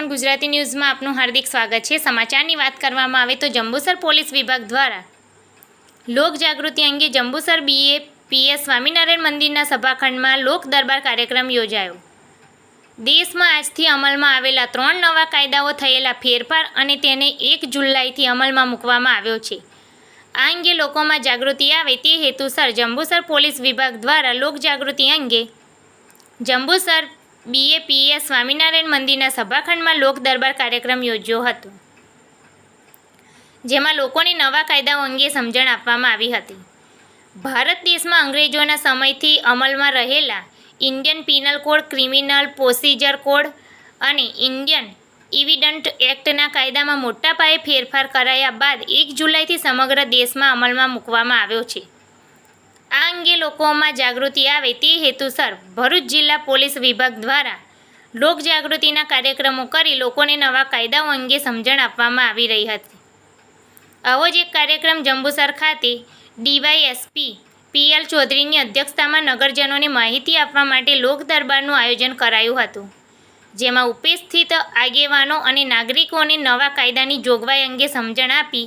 7 ગુજરાતી ન્યૂઝમાં આપનું હાર્દિક સ્વાગત છે। સમાચારની વાત કરવામાં આવે તો જંબુસર પોલીસ વિભાગ દ્વારા લોક જાગૃતિ અંગે જંબુસર BAPS સ્વામિનારાયણ મંદિરના સભાખંડમાં લોક દરબાર કાર્યક્રમ યોજાયો। દેશમાં આજથી અમલમાં આવેલા 3 નવા કાયદાઓ થયેલા ફેરફાર અને તેને 1 જુલાઈથી અમલમાં મૂકવામાં આવ્યો છે। આ અંગે લોકોમાં જાગૃતિ આવે તે હેતુસર જંબુસર પોલીસ વિભાગ દ્વારા લોક જાગૃતિ અંગે જંબુસર BAPS સ્વામિનારાયણ મંદિરના સભાખંડમાં લોક દરબાર કાર્યક્રમ યોજ્યો હતો, જેમાં લોકોને નવા કાયદાઓ અંગે સમજણ આપવામાં આવી હતી। ભારત દેશમાં અંગ્રેજોના સમયથી અમલમાં રહેલા Indian penal code, criminal procedure code અને ઇન્ડિયન એવિડન્ટ એક્ટના કાયદામાં મોટા પાયે ફેરફાર કરાયા બાદ 1 જુલાઈથી સમગ્ર દેશમાં અમલમાં મૂકવામાં આવ્યો છે। આ અંગે લોકોમાં જાગૃતિ આવે તે હેતુસર ભરૂચ જિલ્લા પોલીસ વિભાગ દ્વારા લોક જાગૃતિના કાર્યક્રમો કરી લોકોને નવા કાયદાઓ અંગે સમજણ આપવામાં આવી રહી હતી। આવો જ એક કાર્યક્રમ જંબુસર ખાતે DYSP PL ચૌધરીની અધ્યક્ષતામાં નગરજનોને માહિતી આપવા માટે લોક દરબારનું આયોજન કરાયું હતું, જેમાં ઉપસ્થિત આગેવાનો અને નાગરિકોને નવા કાયદાની જોગવાઈ અંગે સમજણ આપી,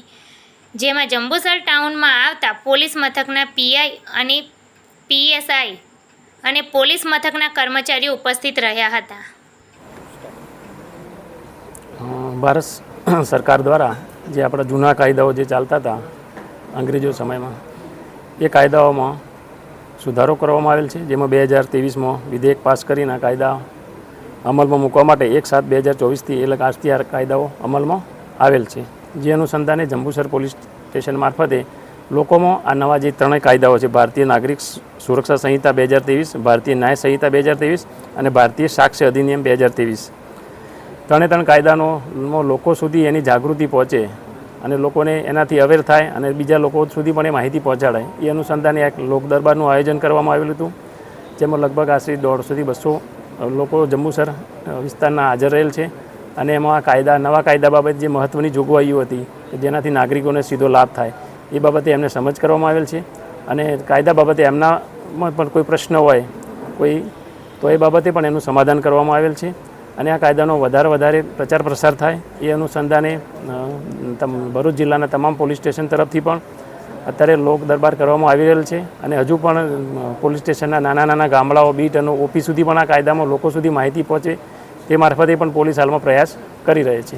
જેમાં જંબુસર ટાઉનમાં આવતા પોલીસ મથકના PI અને PSI અને પોલીસ મથકના કર્મચારીઓ ઉપસ્થિત રહ્યા હતા। ભારત સરકાર દ્વારા જે આપણા જૂના કાયદાઓ જે ચાલતા હતા અંગ્રેજો સમયમાં, એ કાયદાઓમાં સુધારો કરવામાં આવેલ છે, જેમાં 2023માં વિધેયક પાસ કરીને કાયદા અમલમાં મૂકવા માટે 1/7/2024થી આજથી આ કાયદાઓ અમલમાં આવેલ છે। જે અનુસંધાને જંબુસર પોલીસ સ્ટેશન મારફતે લોકોમાં આ નવા જે 3 કાયદાઓ છે, ભારતીય નાગરિક સુરક્ષા સંહિતા 2023, ભારતીય ન્યાય સંહિતા 2023 અને ભારતીય સાક્ષ્ય અધિનિયમ 2023, 3 કાયદાનો લોકો સુધી એની જાગૃતિ પહોંચે અને લોકોને એનાથી અવેર થાય અને બીજા લોકો સુધી પણ એ માહિતી પહોંચાડાય, એ અનુસંધાને એક લોક દરબારનું આયોજન કરવામાં આવેલું હતું, જેમાં લગભગ આશરે 150થી 200 લોકો જંબુસર વિસ્તારના હાજર રહેલ છે। અને એમાં નવા કાયદા બાબતે જે મહત્ત્વની જોગવાઈઓ હતી કે જેનાથી નાગરિકોને સીધો લાભ થાય, એ બાબતે એમને સમજ કરવામાં આવેલ છે। અને કાયદા બાબતે એમનામાં પણ કોઈ પ્રશ્ન હોય તો એ બાબતે પણ એનું સમાધાન કરવામાં આવેલ છે। અને આ કાયદાનો વધારે પ્રચાર પ્રસાર થાય એ અનુસંધાને ભરૂચ જિલ્લાના તમામ પોલીસ સ્ટેશન તરફથી પણ અત્યારે લોક દરબાર કરવામાં આવી રહેલ છે। અને હજુ પણ પોલીસ સ્ટેશનના નાના ગામડાઓ, બીટ અને OP સુધી પણ આ કાયદામાં લોકો સુધી માહિતી પહોંચે તે મારફતે પણ પોલીસ હાલમાં પ્રયાસ કરી રહી છે।